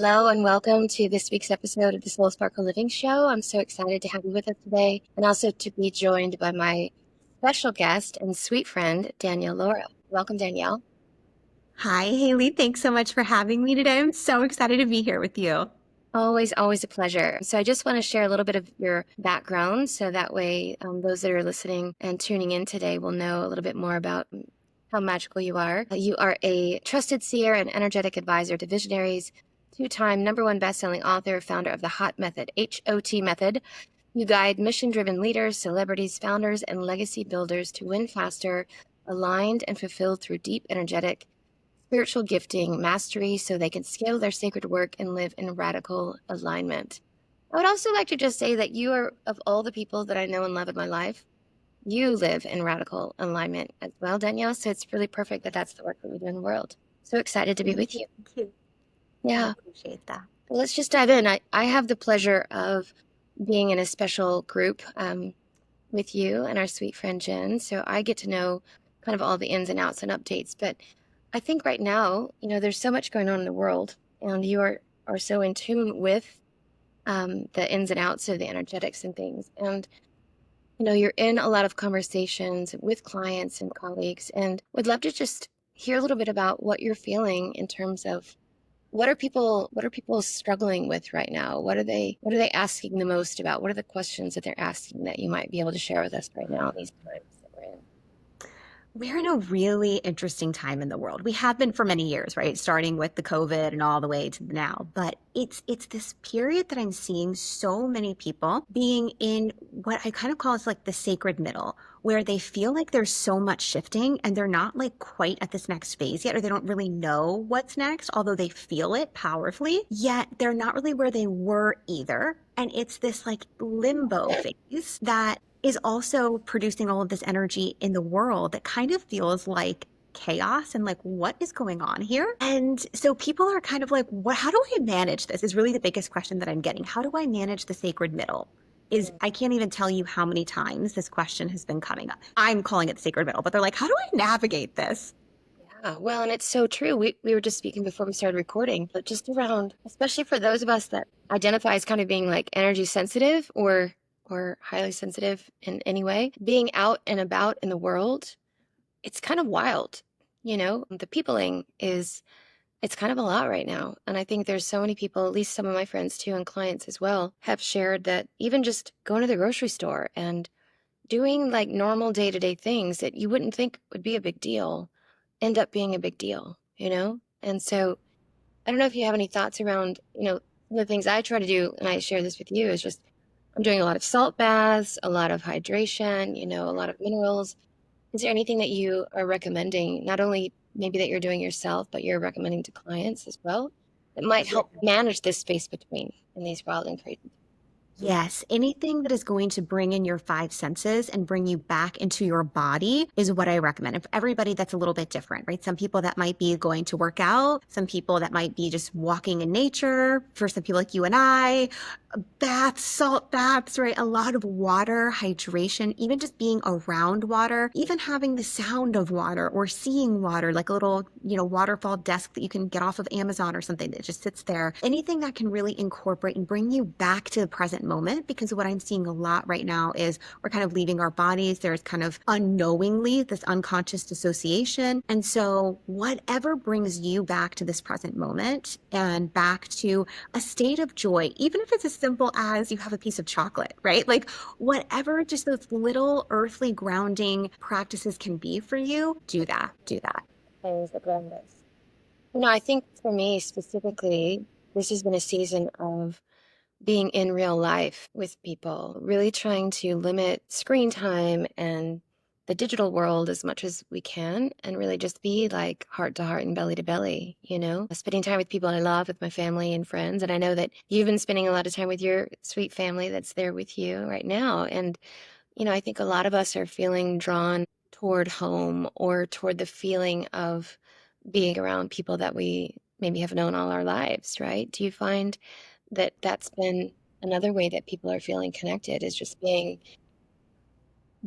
Hello and welcome to this week's episode of the Soul Sparkle Living Show. I'm so excited to have you with us today and also to be joined by my special guest and sweet friend, Danielle Laura. Welcome, Danielle. Hi, Hayley. Thanks so much for having me today. I'm so excited to be here with you. Always a pleasure. So I just want to share a little bit of your background so that way those that are listening and tuning in today will know a little bit more about how magical you are. You are a trusted seer and energetic advisor to visionaries, two-time #1 best-selling author, founder of the HOT method, HOT method. You guide mission-driven leaders, celebrities, founders, and legacy builders to win faster, aligned and fulfilled through deep energetic spiritual gifting, mastery, so they can scale their sacred work and live in radical alignment. I would also like to just say that you are, of all the people that I know and love in my life, you live in radical alignment as well, Danielle. So it's really perfect that that's the work that we do in the world. So excited to be with you. Thank you. I Yeah. appreciate that. Well, let's just dive in. I have the pleasure of being in a special group with you and our sweet friend Jen. So I get to know kind of all the ins and outs and updates. But I think right now, there's so much going on in the world, and you are so in tune with the ins and outs of the energetics and things. And you're in a lot of conversations with clients and colleagues, and would love to just hear a little bit about what you're feeling in terms of what are people struggling with right now? What are they asking the most about? What are the questions that they're asking that you might be able to share with us right now in these times that we're in? We're in a really interesting time in the world. We have been for many years, right? Starting with the COVID and all the way to now. But it's this period that I'm seeing so many people being in what I kind of call is like the sacred middle, where they feel like there's so much shifting and they're not like quite at this next phase yet, or they don't really know what's next, although they feel it powerfully, yet they're not really where they were either. And it's this like limbo phase that is also producing all of this energy in the world that kind of feels like chaos and like what is going on here. And so people are kind of like, what, how do I manage this is really the biggest question that I'm getting. How do I manage the sacred middle? Is I can't even tell you how many times this question has been coming up. I'm calling it the sacred middle, but they're like, how do I navigate this? Yeah, well, and it's so true. We were just speaking before we started recording, but just around, especially for those of us that identify as kind of being like energy sensitive or highly sensitive in any way, being out and about in the world, it's kind of wild. The peopling is it's kind of a lot right now. And I think there's so many people, at least some of my friends too, and clients as well, have shared that even just going to the grocery store and doing like normal day-to-day things that you wouldn't think would be a big deal end up being a big deal. And so I don't know if you have any thoughts around, some of the things I try to do, and I share this with you, is just I'm doing a lot of salt baths, a lot of hydration, a lot of minerals. Is there anything that you are recommending, not only maybe that you're doing yourself, but you're recommending to clients as well, that might help manage this space between in these wild and crazy Yes, anything that is going to bring in your five senses and bring you back into your body is what I recommend. And for everybody, that's a little bit different, right? Some people that might be going to work out, some people that might be just walking in nature, for some people like you and I, baths, salt baths, right? A lot of water, hydration, even just being around water, even having the sound of water or seeing water, like a little, waterfall desk that you can get off of Amazon or something that just sits there. Anything that can really incorporate and bring you back to the present moment. Because what I'm seeing a lot right now is we're kind of leaving our bodies. There's kind of unknowingly this unconscious dissociation. And so whatever brings you back to this present moment and back to a state of joy, even if it's as simple as you have a piece of chocolate, right? Like whatever just those little earthly grounding practices can be for you, do that, do that. things that go on this. I think for me specifically, this has been a season of being in real life with people, really trying to limit screen time and the digital world as much as we can, and really just be like heart to heart and belly to belly, spending time with people I love, with my family and friends. And I know that you've been spending a lot of time with your sweet family that's there with you right now. And, I think a lot of us are feeling drawn toward home or toward the feeling of being around people that we maybe have known all our lives, right? Do you find that that's been another way that people are feeling connected, is just being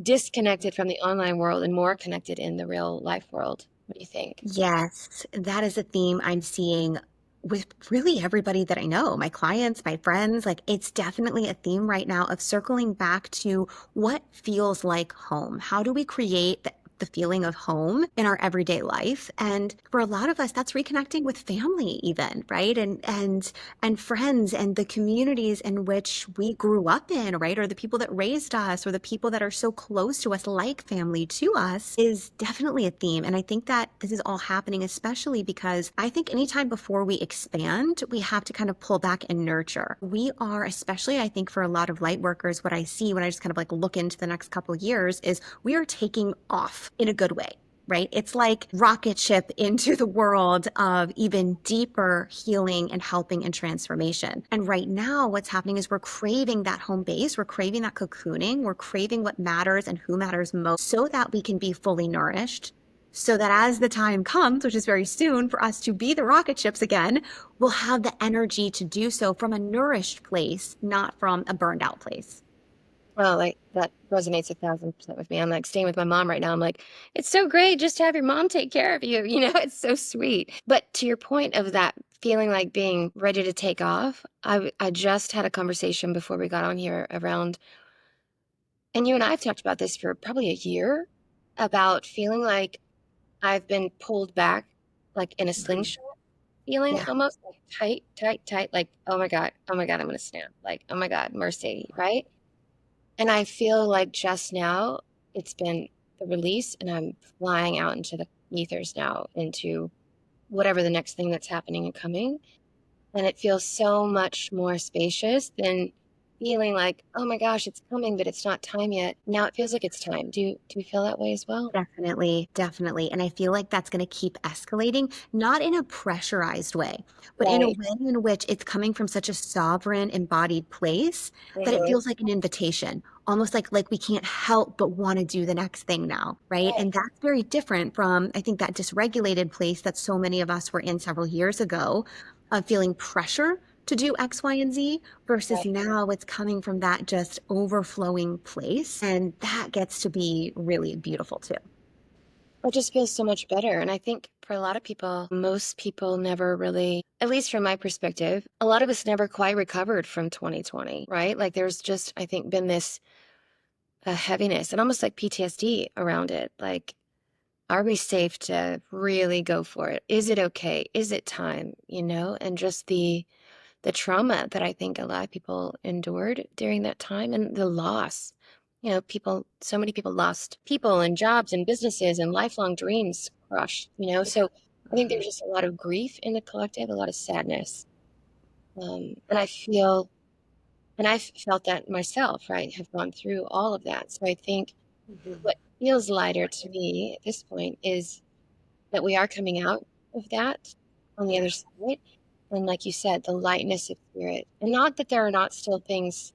disconnected from the online world and more connected in the real life world? What do you think? Yes, that is a theme I'm seeing with really everybody that I know, my clients, my friends, like it's definitely a theme right now of circling back to what feels like home. How do we create the feeling of home in our everyday life? And for a lot of us, that's reconnecting with family even, right? And friends and the communities in which we grew up in, right? Or the people that raised us or the people that are so close to us, like family to us, is definitely a theme. And I think that this is all happening, especially because I think anytime before we expand, we have to kind of pull back and nurture. We are, especially I think for a lot of light workers, what I see when I just kind of like look into the next couple of years is we are taking off in a good way, right? It's like rocket ship into the world of even deeper healing and helping and transformation. And right now, what's happening is we're craving that home base. We're craving that cocooning. We're craving what matters and who matters most so that we can be fully nourished. So that as the time comes, which is very soon, for us to be the rocket ships again, we'll have the energy to do so from a nourished place, not from a burned out place. Well, like that resonates 1,000% with me. I'm like staying with my mom right now. I'm like, it's so great just to have your mom take care of you. You know, it's so sweet. But to your point of that feeling like being ready to take off, I just had a conversation before we got on here around, and you and I have talked about this for probably a year, about feeling like I've been pulled back, like in a Mhm. slingshot feeling, Yeah. almost like tight, tight, tight, like, oh my God, I'm gonna snap. Like, oh my God, mercy, right? And I feel like just now it's been the release, and I'm flying out into the ethers now, into whatever the next thing that's happening and coming. And it feels so much more spacious than feeling like, oh my gosh, it's coming, but it's not time yet. Now it feels like it's time. Do you feel that way as well? Definitely, definitely. And I feel like that's going to keep escalating, not in a pressurized way, but in a Right. way in which it's coming from such a sovereign, embodied place that it Hmm. feels like an invitation, almost like we can't help but want to do the next thing now, right? Right. And that's very different from, I think, that dysregulated place that so many of us were in several years ago of feeling pressure to do X, Y, and Z versus Right. now it's coming from that just overflowing place. And that gets to be really beautiful too. It just feels so much better. And I think for a lot of people, most people never really, at least from my perspective, a lot of us never quite recovered from 2020, right? Like there's just, I think, been this heaviness and almost like PTSD around it. Like, are we safe to really go for it? Is it okay? Is it time? You know, and just the trauma that I think a lot of people endured during that time, and the loss. You know, people, so many people lost people and jobs and businesses and lifelong dreams crushed, you know. So I think there's just a lot of grief in the collective, a lot of sadness. And I feel, and I've felt that myself, right? Have gone through all of that. So I think Mhm. what feels lighter to me at this point is that we are coming out of that on the Yeah, other side. And like you said, the lightness of spirit. And not that there are not still things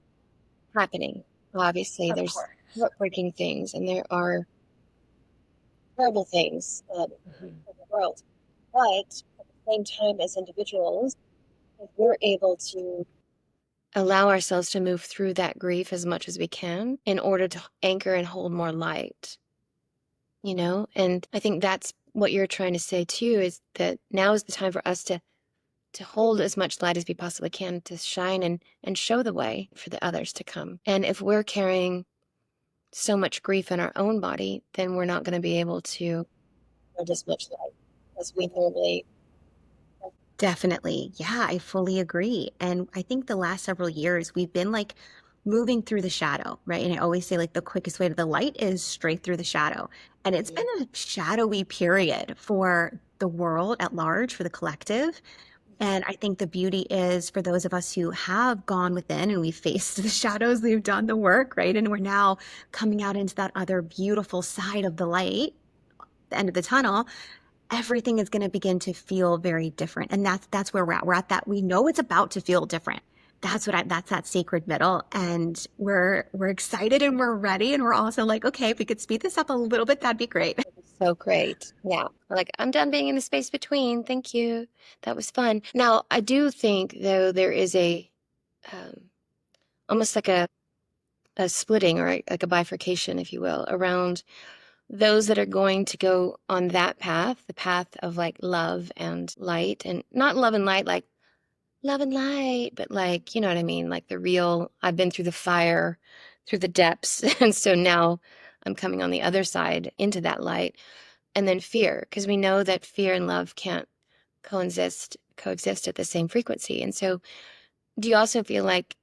happening. Obviously, of there's course. heartbreaking things and there are terrible things Mhm. in the world. But at the same time, as individuals, if we're able to allow ourselves to move through that grief as much as we can in order to anchor and hold more light, you know? And I think that's what you're trying to say too, is that now is the time for us to hold as much light as we possibly can, to shine and show the way for the others to come. And if we're carrying so much grief in our own body, then we're not going to be able to hold as much light as we normally. Definitely. Yeah, I fully agree. And I think the last several years we've been like moving through the shadow, right? And I always say like the quickest way to the light is straight through the shadow. And it's been a shadowy period for the world at large, for the collective. And I think the beauty is for those of us who have gone within and we've faced the shadows, we've done the work, right? And we're now coming out into that other beautiful side of the light, the end of the tunnel. Everything is going to begin to feel very different. And that's where we're at. We're at that we know it's about to feel different. That's that sacred middle. And we're excited and we're ready. And we're also like, okay, if we could speed this up a little bit, that'd be great. So great. Yeah. Like, I'm done being in the space between. Thank you. That was fun. Now, I do think, though, there is um, almost like a splitting or like a bifurcation, if you will, around those that are going to go on that path, the path of like love and light, and not love and light like love and light, but like, you know what I mean? Like the real, I've been through the fire, through the depths. And so now I'm coming on the other side into that light. And then fear, because we know that fear and love can't coexist at the same frequency. And so do you also feel like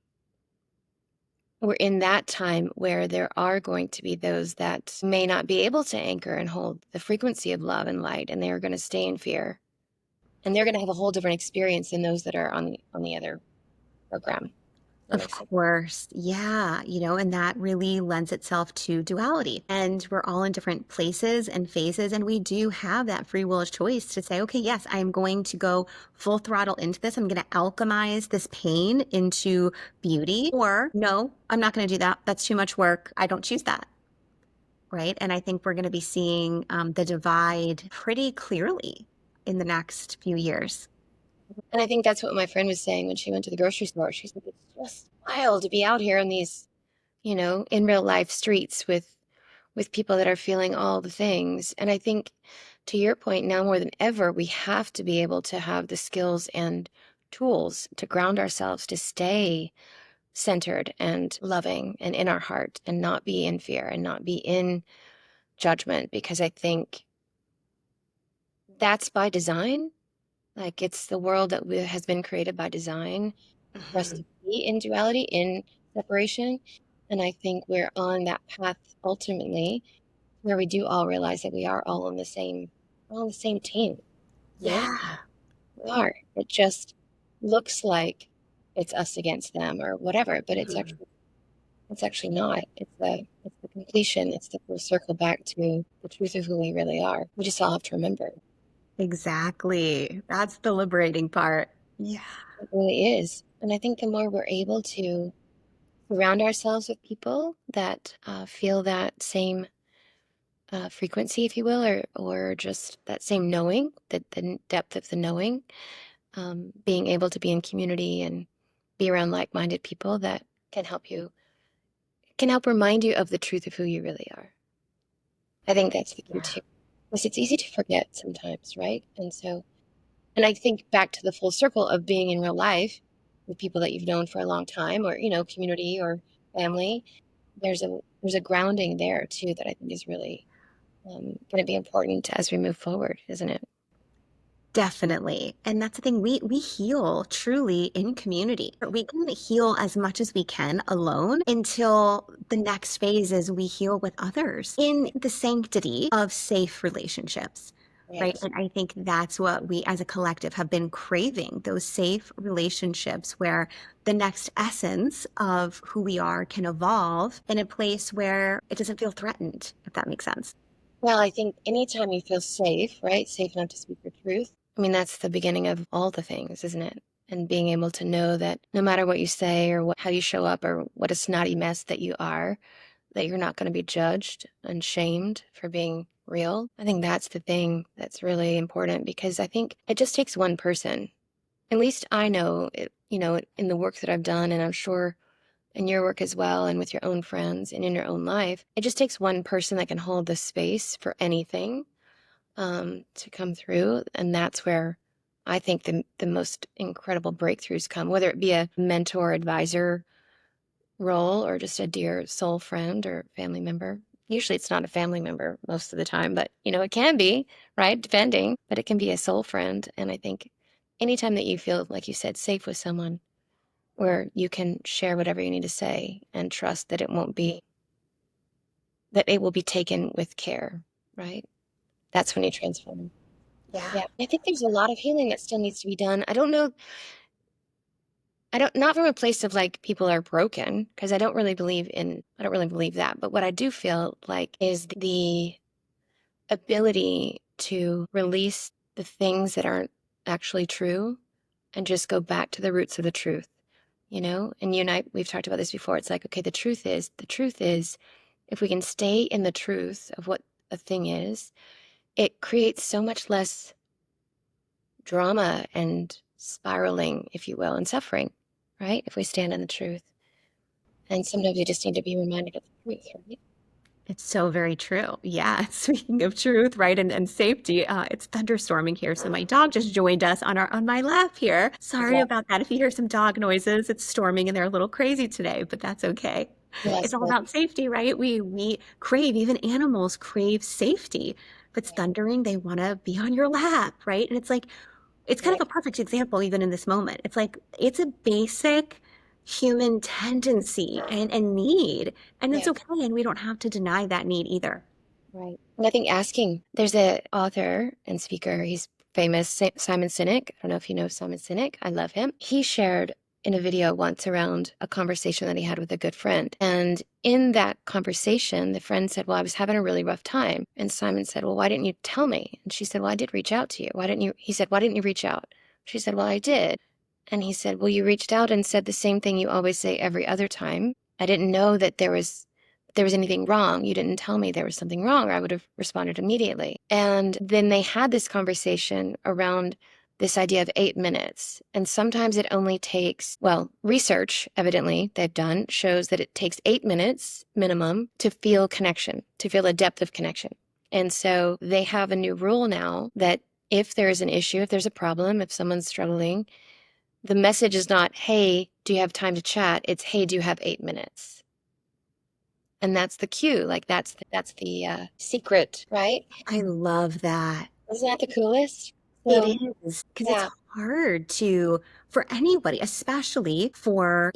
we're in that time where there are going to be those that may not be able to anchor and hold the frequency of love and light, and they are going to stay in fear, and they're going to have a whole different experience than those that are on the other program. Does that Of make sense? course. Yeah. And that really lends itself to duality. And we're all in different places and phases. And we do have that free will of choice to say, okay, yes, I'm going to go full throttle into this. I'm going to alchemize this pain into beauty. Or no, I'm not going to do that. That's too much work. I don't choose that. Right. And I think we're going to be seeing the divide pretty clearly in the next few years. And I think that's what my friend was saying when she went to the grocery store. She's like, it's just wild to be out here in these, in real life streets with people that are feeling all the things. And I think to your point, now more than ever, we have to be able to have the skills and tools to ground ourselves, to stay centered and loving and in our heart, and not be in fear and not be in judgment, because I think that's by design. Like it's the world that has been created by design for us Mhm. to be in duality, in separation. And I think we're on that path ultimately where we do all realize that we are all on the same team, you know? Yeah. We are. It just looks like it's us against them or whatever, but Mhm. it's actually not. It's the completion. It's the full circle back to the truth of who we really are. We just all have to remember. Exactly. That's the liberating part. Yeah. It really is. And I think the more we're able to surround ourselves with people that feel that same frequency, if you will, or just that same knowing, that the depth of the knowing, being able to be in community and be around like-minded people that can help you, can help remind you of the truth of who you really are. I think that's the key Yeah. too, because it's easy to forget sometimes, right? And I think back to the full circle of being in real life with people that you've known for a long time, or community or family. There's a grounding there too that I think is really going to be important as we move forward, isn't it? Definitely. And that's the thing. We heal truly in community. We can heal as much as we can alone until the next phase is we heal with others in the sanctity of safe relationships. Right. Right. And I think that's what we as a collective have been craving, those safe relationships where the next essence of who we are can evolve in a place where it doesn't feel threatened, if that makes sense. Well, I think anytime you feel safe, right? Safe enough to speak your truth. I mean, that's the beginning of all the things, isn't it? And being able to know that no matter what you say or how you show up or what a snotty mess that you are, that you're not going to be judged and shamed for being real. I think that's the thing that's really important, because I think it just takes one person. At least I know it, in the work that I've done, and I'm sure in your work as well, and with your own friends and in your own life, it just takes one person that can hold the space for anything to come through. And that's where I think the most incredible breakthroughs come, whether it be a mentor, advisor role, or just a dear soul friend or family member. Usually it's not a family member most of the time, but it can be, right? Depending, but it can be a soul friend. And I think anytime that you feel, like you said, safe with someone where you can share whatever you need to say and trust that that it will be taken with care, right? That's when you transform. Yeah. Yeah. I think there's a lot of healing that still needs to be done. I don't know. Not from a place of like people are broken, because I don't really believe that. But what I do feel like is the ability to release the things that aren't actually true and just go back to the roots of the truth. And you and I, we've talked about this before. It's like, okay, the truth is, if we can stay in the truth of what a thing is, it creates so much less drama and spiraling, if you will, and suffering, right? If we stand in the truth. And sometimes we just need to be reminded of the truth, right? It's so very true. Yeah. Speaking of truth, right, and safety, it's thunderstorming here. So my dog just joined us on my lap here. Sorry Yeah. about that. If you hear some dog noises, it's storming and they're a little crazy today, but that's okay. It's Yes. all about safety, right? We crave, even animals crave safety. If it's Right. thundering, they want to be on your lap, right? And it's like it's kind of Right. a perfect example even in this moment. It's like it's a basic human tendency and need, and it's Yeah. okay, and we don't have to deny that need either. Right. And I think asking, there's a author and speaker, he's famous, Simon Sinek. I don't know if you know Simon Sinek. I love him. He shared in a video once around a conversation that he had with a good friend. And in that conversation, the friend said, well, I was having a really rough time. And Simon said, well, why didn't you tell me? And she said, well, I did reach out to you. Why didn't you? He said, why didn't you reach out? She said, well, I did. And he said, well, you reached out and said the same thing you always say every other time. I didn't know that there was anything wrong. You didn't tell me there was something wrong, or I would have responded immediately. And then they had this conversation around this idea of 8 minutes. And sometimes it only takes, well, research evidently they've done shows that it takes 8 minutes minimum to feel connection, to feel a depth of connection. And so they have a new rule now that if there is an issue, if there's a problem, if someone's struggling, the message is not, hey, do you have time to chat? It's, hey, do you have 8 minutes? And that's the cue. Like that's the secret, right? I love that. Isn't that the coolest? It So is because it's yeah, hard to, for anybody, especially for,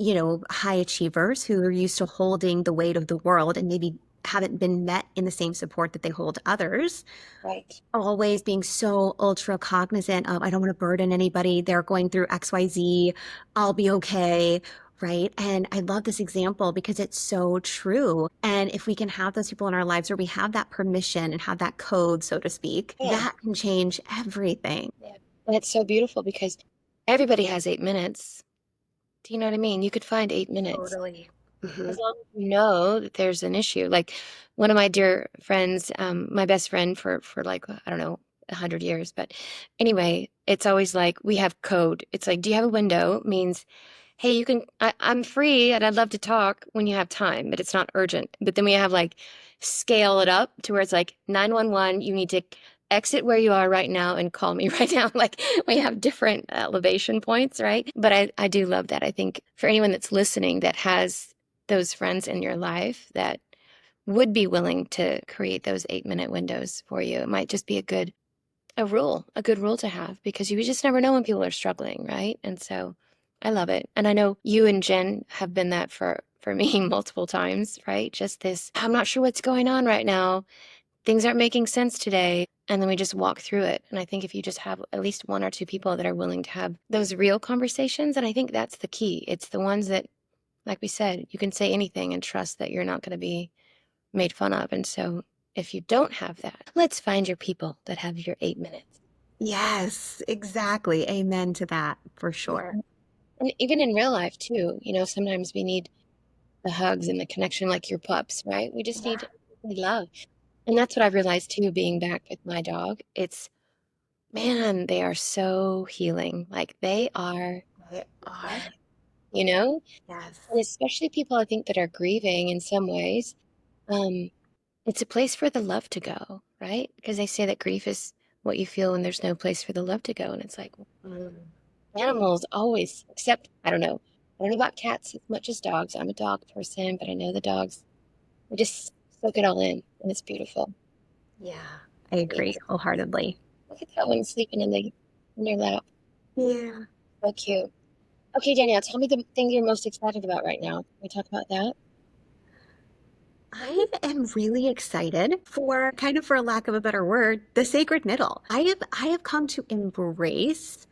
high achievers who are used to holding the weight of the world and maybe haven't been met in the same support that they hold others, right. always being so ultra cognizant of, I don't want to burden anybody. They're going through XYZ. I'll be okay. Right. And I love this example because it's so true. And if we can have those people in our lives where we have that permission and have that code, so to speak, Yeah, that can change everything. yeah. And it's so beautiful because everybody has 8 minutes. Do you know what I mean? You could find 8 minutes Totally. Hmm. as long as you know that there's an issue. Like one of my dear friends, my best friend for like, I don't know, 100 years. But anyway, it's always like we have code. It's like, do you have a window? Means hey, I'm free and I'd love to talk when you have time, but it's not urgent. But then we have like scale it up to where it's like 911, you need to exit where you are right now and call me right now. Like we have different elevation points, right? But I do love that. I think for anyone that's listening that has those friends in your life that would be willing to create those 8 minute windows for you, it might just be a good rule to have because you just never know when people are struggling, right? And so I love it. And I know you and Jen have been that for me multiple times, right? Just this, I'm not sure what's going on right now. Things aren't making sense today. And then we just walk through it. And I think if you just have at least one or two people that are willing to have those real conversations, and I think that's the key. It's the ones that, like we said, you can say anything and trust that you're not going to be made fun of. And so if you don't have that, let's find your people that have your 8 minutes. Yes, exactly. Amen to that for sure. Mhm. And even in real life too, sometimes we need the hugs and the connection like your pups, right? We just need love. And that's what I've realized too, being back with my dog. It's, man, they are so healing. Like they are, They are. love, you know? And Yes. especially people I think that are grieving in some ways. Um, it's a place for the love to go, right? Because they say that grief is what you feel when there's no place for the love to go. And it's like, Mm. animals always, except I don't know about cats as much as dogs. I'm a dog person, but I know the dogs, we just soak it all in, and it's beautiful. Yeah, I agree Yes. wholeheartedly. Look at that one sleeping in your lap. Yeah. So cute. Okay, Danielle, tell me the thing you're most excited about right now. Can we talk about that? I am really excited for kind of for lack of a better word, the sacred middle. I have come to embrace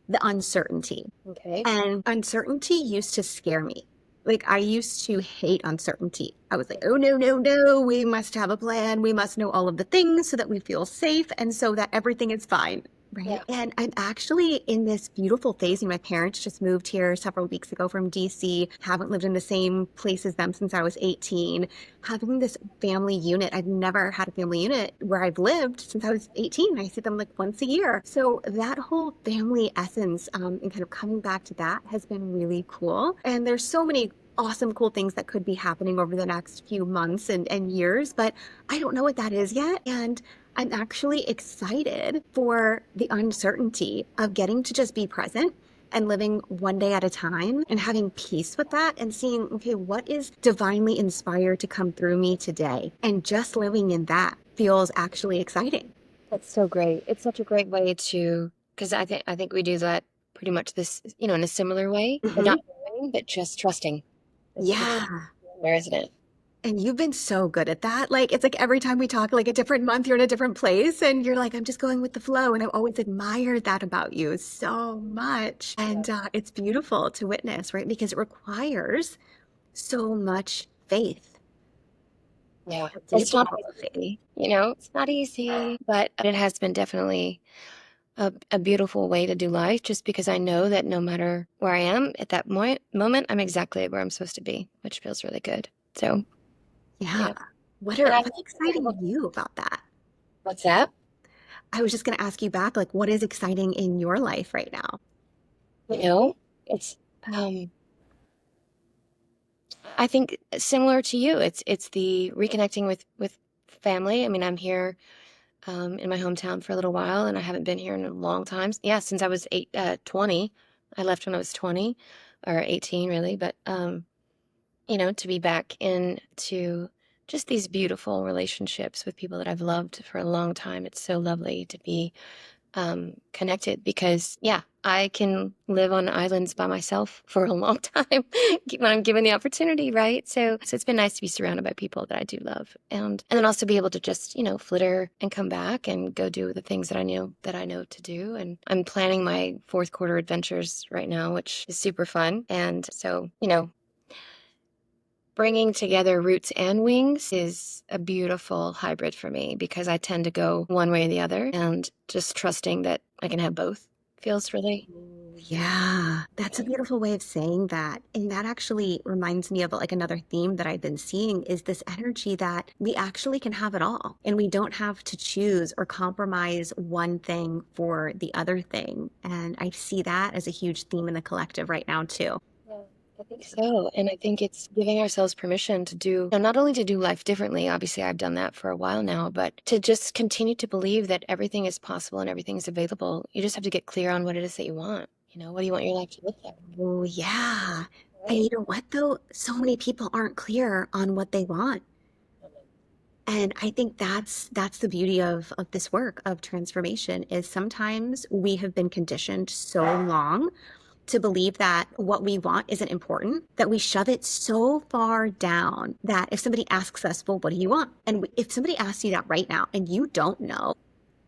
the uncertainty. Okay. And uncertainty used to scare me. Like I used to hate uncertainty. I was like, oh no, no, no, we must have a plan. We must know all of the things so that we feel safe and so that everything is fine. Right. Yeah. And I'm actually in this beautiful phase. My parents just moved here several weeks ago from DC, haven't lived in the same place as them since I was 18. Having this family unit, I've never had a family unit where I've lived since I was 18. I see them like once a year. So that whole family essence and kind of coming back to that has been really cool. And there's so many awesome, cool things that could be happening over the next few months and years, but I don't know what that is yet. And I'm actually excited for the uncertainty of getting to just be present and living one day at a time and having peace with that and seeing, okay, what is divinely inspired to come through me today? And just living in that feels actually exciting. That's so great. It's such a great way to, because I think we do that pretty much this, in a similar way, but Hmm. not knowing, but just trusting. It's Yeah. there, isn't it? And you've been so good at that. Like, it's like every time we talk, like a different month, you're in a different place, and you're like, I'm just going with the flow. And I've always admired that about you so much. And it's beautiful to witness, right? Because it requires so much faith, Yeah. a deep It's not level of faith. easy, it's not easy, but it has been definitely a beautiful way to do life just because I know that no matter where I am at that moment, I'm exactly where I'm supposed to be, which feels really good. So, Yeah. yeah. And I've What's been exciting able to to, you about that? what's that? I was just going to ask you back, like, what is exciting in your life right now? You know, it's I think similar to you. It's the reconnecting with family. I mean, I'm here in my hometown for a little while, and I haven't been here in a long time. Yeah, since I was 20. I left when I was 20 or 18, really. But to be back into just these beautiful relationships with people that I've loved for a long time. It's so lovely to be connected because, yeah, I can live on islands by myself for a long time when I'm given the opportunity, right? So it's been nice to be surrounded by people that I do love, and then also be able to just flitter and come back and go do the things that I know to do. And I'm planning my fourth quarter adventures right now, which is super fun. And so bringing together roots and wings is a beautiful hybrid for me because I tend to go one way or the other, and just trusting that I can have both feels really Ooh, yeah, that's a beautiful way of saying that. And that actually reminds me of like another theme that I've been seeing is this energy that we actually can have it all. And we don't have to choose or compromise one thing for the other thing. And I see that as a huge theme in the collective right now, too. Yeah, I think so. And I think it's giving ourselves permission to do, not only to do life differently, obviously I've done that for a while now, but to just continue to believe that everything is possible and everything is available. You just have to get clear on what it is that you want. What do you want your life to look like? Oh, yeah. And Right? you know what, though? So many people aren't clear on what they want. And I think that's the beauty of this work of transformation is sometimes we have been conditioned so long to believe that what we want isn't important, that we shove it so far down that if somebody asks us, well, what do you want? And if somebody asks you that right now and you don't know,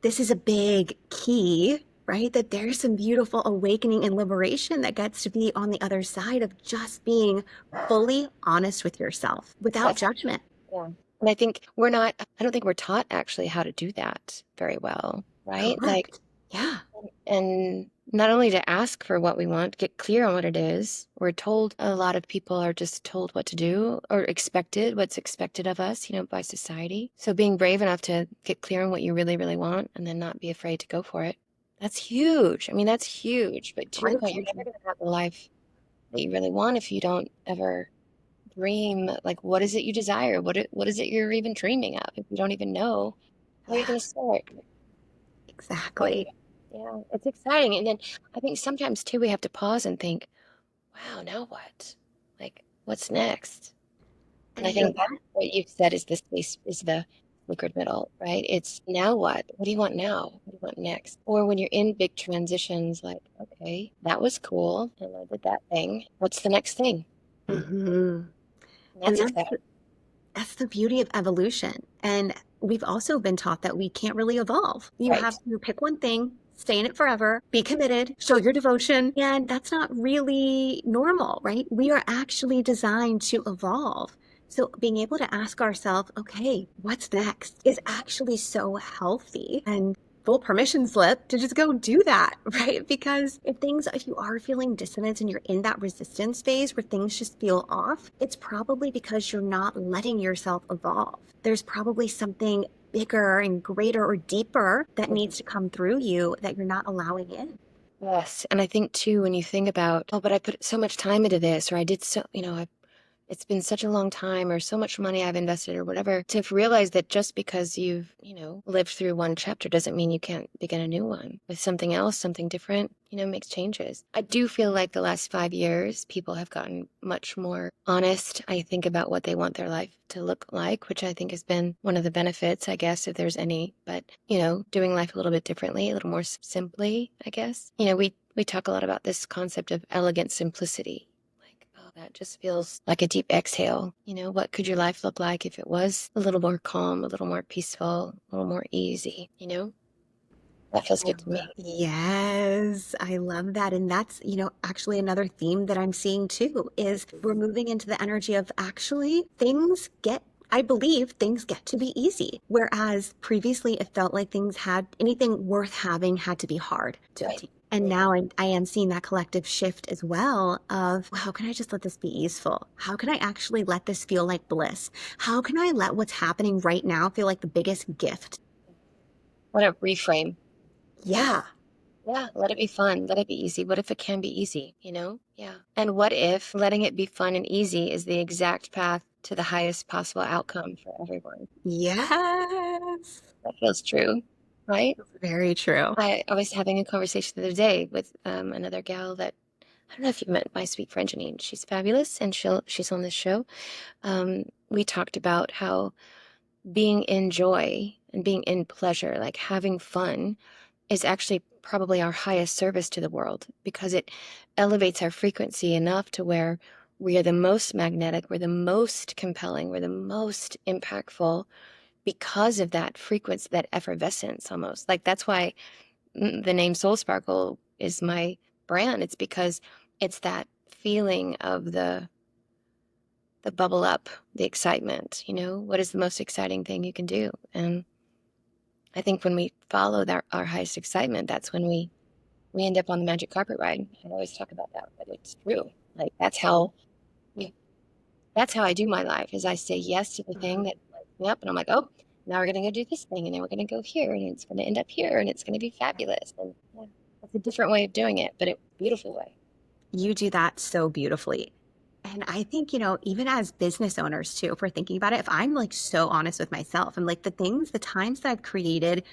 this is a big key, right? That there's some beautiful awakening and liberation that gets to be on the other side of just being fully honest with yourself without That's judgment. Yeah. And I don't think we're taught actually how to do that very well, right? Like, Correct. Yeah. and not only to ask for what we want, get clear on what it is. We're told a lot of people are just told what to do or what's expected of us, by society. So being brave enough to get clear on what you really, really want and then not be afraid to go for it. That's huge. I mean, that's huge. But to your Life point, you're never changing. going to have the life that you really want if you don't ever dream. Like, what is it you desire? What is it you're even dreaming of? If you don't even know, how are you Yeah, going to start? Right. exactly. Yeah, it's exciting. And then I think sometimes too, we have to pause and think, wow, now what? Like, what's next? And And I you know think that's what? what you've said is the sacred middle, right? It's now what? What do you want now? What do you want next? Or when you're in big transitions, like, okay, that was cool. And I did that thing. What's the next thing? Hmm. And And that's exciting. that's the beauty of evolution. And we've also been taught that we can't really evolve. You Right. have to pick one thing, stay in it forever, be committed, show your devotion. And that's not really normal, right? We are actually designed to evolve. So being able to ask ourselves, okay, what's next is actually so healthy and full permission slip to just go do that, right? Because if you are feeling dissonance and you're in that resistance phase where things just feel off, it's probably because you're not letting yourself evolve. There's probably something bigger and greater or deeper that needs to come through you that you're not allowing in. Yes. And I think too, when you think about, oh, but I put so much time into this, or I did so, it's been such a long time or so much money I've invested or whatever, to realize that just because you've, lived through one chapter doesn't mean you can't begin a new one with something else, something different, makes changes. I do feel like the last 5 years, people have gotten much more honest, I think, about what they want their life to look like, which I think has been one of the benefits, I guess, if there's any, but, doing life a little bit differently, a little more simply, I guess. We talk a lot about this concept of elegant simplicity. Like, oh, that just feels like a deep exhale. What could your life look like if it was a little more calm, a little more peaceful, a little more easy? That feels good to me. Yes, I love that. And that's, actually another theme that I'm seeing too is we're moving into the energy of actually I believe things get to be easy. Whereas previously it felt like anything worth having had to be hard to Right. obtain. And now I am seeing that collective shift as well of how can I just let this be easeful? How can I actually let this feel like bliss? How can I let what's happening right now feel like the biggest gift? What a reframe. Yeah. Yeah, let it be fun. Let it be easy. What if it can be easy, Yeah. And what if letting it be fun and easy is the exact path to the highest possible outcome for everyone? Yes. That feels true, right? Very true. I was having a conversation the other day with another gal that I don't know if you met my sweet friend Janine. She's fabulous, and she's on this show. We talked about how being in joy and being in pleasure, like having fun, is actually probably our highest service to the world because it elevates our frequency enough to where we are the most magnetic, we're the most compelling, we're the most impactful because of that frequency, that effervescence almost. Like that's why the name Soul Sparkle is my brand. It's because it's that feeling of the bubble up, the excitement, what is the most exciting thing you can do? And I think when we follow our highest excitement, that's when we end up on the magic carpet ride. I always talk about that, but it's true. Like we, that's how I do my life is I say yes to the thing that lights me up and I'm like, oh, now we're gonna go do this thing and then we're gonna go here and it's gonna end up here and it's gonna be fabulous. And yeah, it's a different way of doing it, but a beautiful way. You do that so beautifully. And I think, even as business owners too, if we're thinking about it, if I'm like so honest with myself, I'm like the times that I've created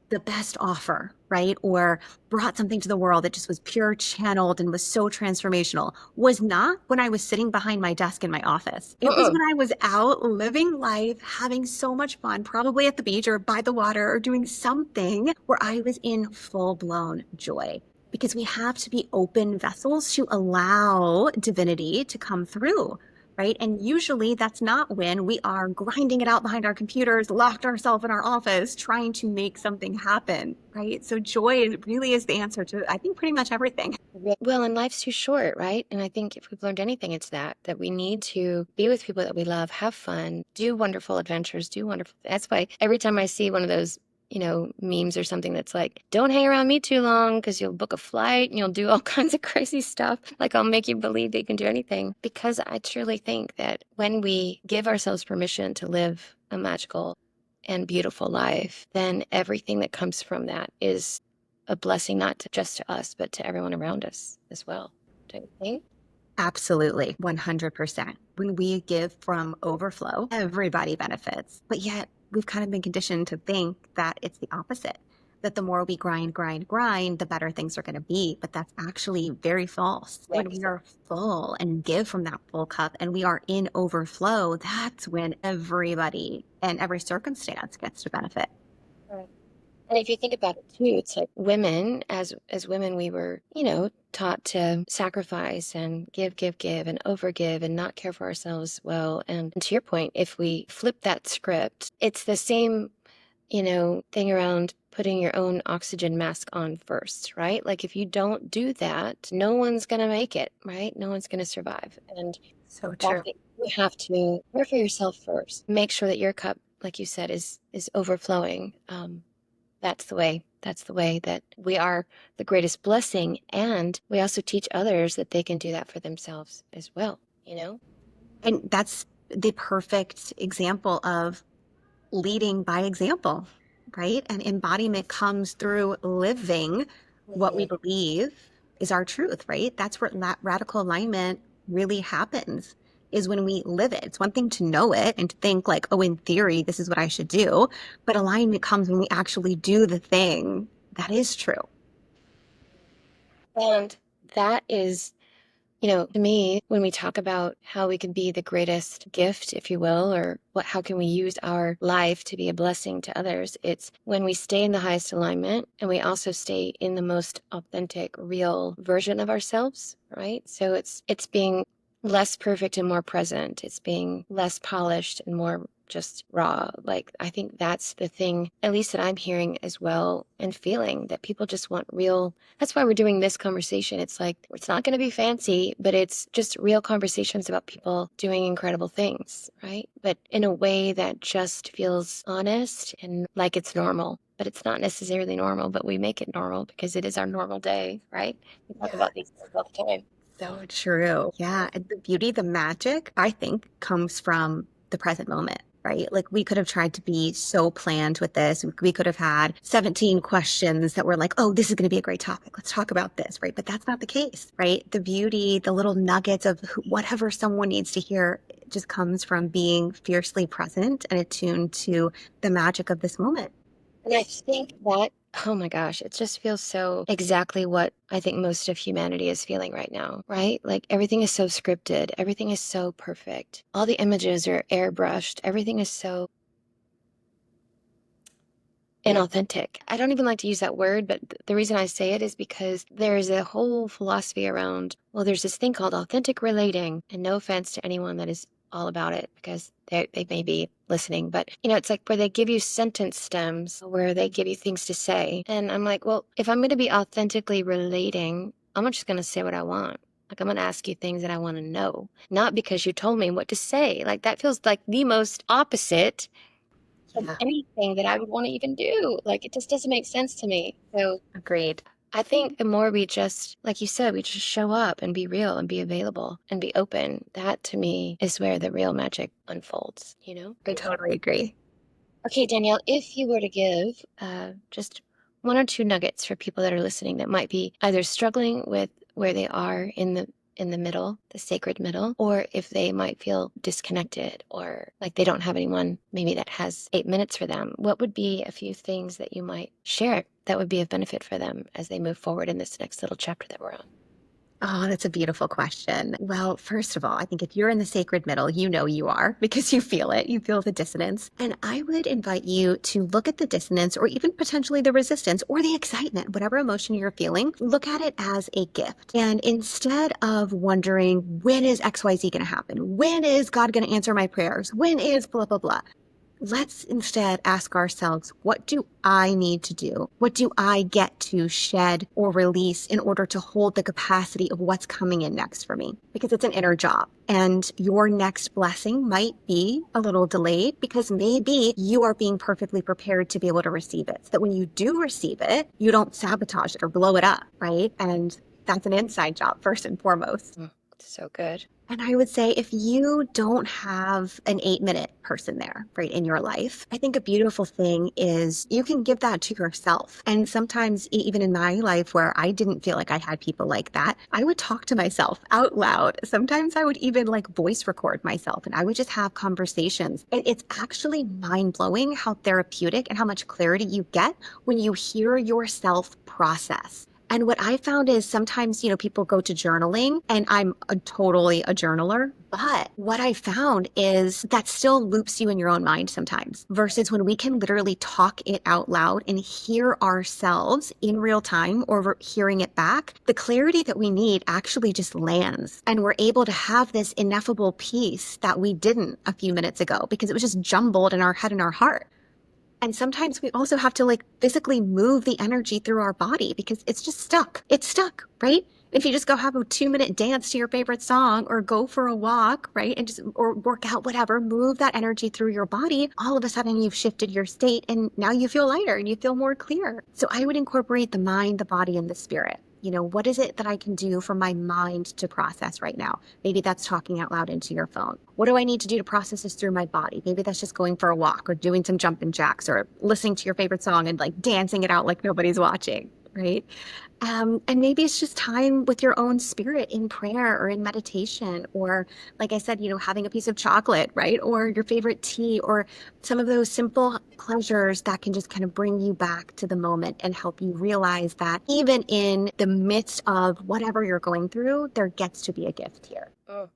the best offer, right? Or brought something to the world that just was pure channeled and was so transformational was not when I was sitting behind my desk in my office. It was Uh-uh. when I was out living life, having so much fun, probably at the beach or by the water or doing something where I was in full blown joy. Because we have to be open vessels to allow divinity to come through, right? And usually that's not when we are grinding it out behind our computers, locked ourselves in our office, trying to make something happen, right? So really is the answer to, I think, pretty much everything. Well, and life's too short, right? And I think if we've learned anything, it's that we need to be with people that we love, have fun, do wonderful adventures, do wonderful. That's why every time I see one of those, memes or something that's like, don't hang around me too long because you'll book a flight and you'll do all kinds of crazy stuff. Like I'll make you believe that you can do anything. Because I truly think that when we give ourselves permission to live a magical and beautiful life, then everything that comes from that is a blessing, not just to us, but to everyone around us as well. Don't you think? Absolutely, 100%. When we give from overflow, everybody benefits. But yet, we've kind of been conditioned to think that it's the opposite, that the more we grind, the better things are going to be. But that's actually very false. Yeah. When we are full and give from that full cup and we are in overflow, that's when everybody and every circumstance gets to benefit. Right. And if you think about it too, it's like women, as women, we were, taught to sacrifice and give, and overgive and not care for ourselves well. And to your point, if we flip that script, it's the same, thing around putting your own oxygen mask on first, right? Like if you don't do that, no one's gonna make it, right? No one's gonna survive. And So that's true. it. You have to care for yourself first. Make sure that your cup, like you said, is overflowing. That's the way. That's the way that we are the greatest blessing. And we also teach others that they can do that for themselves as well. And that's the perfect example of leading by example, right? And embodiment comes through living what we Mhm. believe is our truth, right? That's where radical alignment really happens. is when we live it. It's one thing to know it and to think like, oh, in theory, this is what I should do. But alignment comes when we actually do the thing that is true. And that is, to me, when we talk about how we can be the greatest gift, if you will, or how can we use our life to be a blessing to others, it's when we stay in the highest alignment and we also stay in the most authentic, real version of ourselves, right? So it's being less perfect and more present. It's being less polished and more just raw. Like, I think that's the thing, at least that I'm hearing as well and feeling, that people just want real. That's why we're doing this conversation. It's like, it's not going to be fancy, but it's just real conversations about people doing incredible things, right? But in a way that just feels honest and like it's normal. But it's not necessarily normal, but we make it normal because it is our normal day, right? We talk Yeah. about these things all the time. So true. Yeah. And the beauty, the magic, I think, comes from the present moment, right? Like we could have tried to be so planned with this. We could have had 17 questions that were like, oh, this is going to be a great topic. Let's talk about this, right? But that's not the case, right? The beauty, the little nuggets of whatever someone needs to hear just comes from being fiercely present and attuned to the magic of this moment. And I think that, oh my gosh, it just feels so exactly what I think most of humanity is feeling right now, right? Like everything is so scripted, everything is so perfect. All the images are airbrushed, everything is so inauthentic. I don't even like to use that word, but the reason I say it is because there's a whole philosophy around, well, there's this thing called authentic relating, and no offense to anyone that is all about it because they may be listening, but it's like where they give you sentence stems, where they give you things to say. And I'm like, well, if I'm going to be authentically relating, I'm just going to say what I want. Like, I'm going to ask you things that I want to know, not because you told me what to say. Like, that feels like the most opposite of Yeah, anything that I would want to even do. Like, it just doesn't make sense to me. So agreed. I think the more we just, like you said, we just show up and be real and be available and be open, that to me is where the real magic unfolds. I totally agree. Okay, Danielle, if you were to give just one or two nuggets for people that are listening that might be either struggling with where they are in the middle, the sacred middle, or if they might feel disconnected or like they don't have anyone maybe that has 8 minutes for them, what would be a few things that you might share that would be of benefit for them as they move forward in this next little chapter that we're on? Oh, that's a beautiful question. Well, first of all, I think if you're in the sacred middle, you know you are because you feel it. You feel the dissonance. And I would invite you to look at the dissonance or even potentially the resistance or the excitement, whatever emotion you're feeling, look at it as a gift. And instead of wondering, when is XYZ going to happen? When is God going to answer my prayers? When is blah, blah, blah? Let's instead ask ourselves, what do I need to do? What do I get to shed or release in order to hold the capacity of what's coming in next for me? Because it's an inner job. And your next blessing might be a little delayed because maybe you are being perfectly prepared to be able to receive it. So that when you do receive it, you don't sabotage it or blow it up, right? And that's an inside job, first and foremost. So good. And I would say if you don't have an 8-minute person there, right, in your life, I think a beautiful thing is you can give that to yourself. And sometimes, even in my life where I didn't feel like I had people like that, I would talk to myself out loud. Sometimes I would even like voice record myself and I would just have conversations. And it's actually mind blowing how therapeutic and how much clarity you get when you hear yourself process. And what I found is sometimes, people go to journaling and I'm totally a journaler. But what I found is that still loops you in your own mind sometimes versus when we can literally talk it out loud and hear ourselves in real time or hearing it back, the clarity that we need actually just lands. And we're able to have this ineffable peace that we didn't a few minutes ago because it was just jumbled in our head and our heart. And sometimes we also have to like physically move the energy through our body because it's just stuck. It's stuck, right? If you just go have a 2-minute dance to your favorite song or go for a walk, right? And just, or work out, whatever, move that energy through your body. All of a sudden you've shifted your state and now you feel lighter and you feel more clear. So I would incorporate the mind, the body, and the spirit. What is it that I can do for my mind to process right now? Maybe that's talking out loud into your phone. What do I need to do to process this through my body? Maybe that's just going for a walk or doing some jumping jacks or listening to your favorite song and like dancing it out like nobody's watching, right? And maybe it's just time with your own spirit in prayer or in meditation, or like I said, having a piece of chocolate, right? Or your favorite tea, or some of those simple pleasures that can just kind of bring you back to the moment and help you realize that even in the midst of whatever you're going through, there gets to be a gift here. Oh,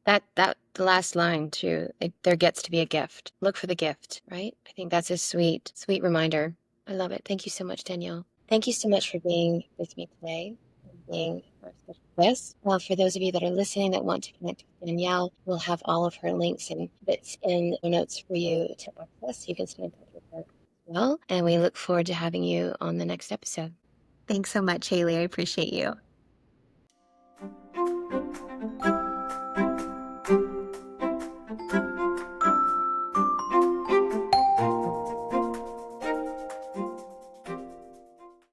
that the last line too. There gets to be a gift. Look for the gift, right? I think that's a sweet, sweet reminder. I love it. Thank you so much, Danielle. Thank you so much for being with me today and being our special guest. Well, for those of you that are listening that want to connect with Danielle, we'll have all of her links and bits in the notes for you to access. You can stay in touch with her as well. And we look forward to having you on the next episode. Thanks so much, Hayley. I appreciate you.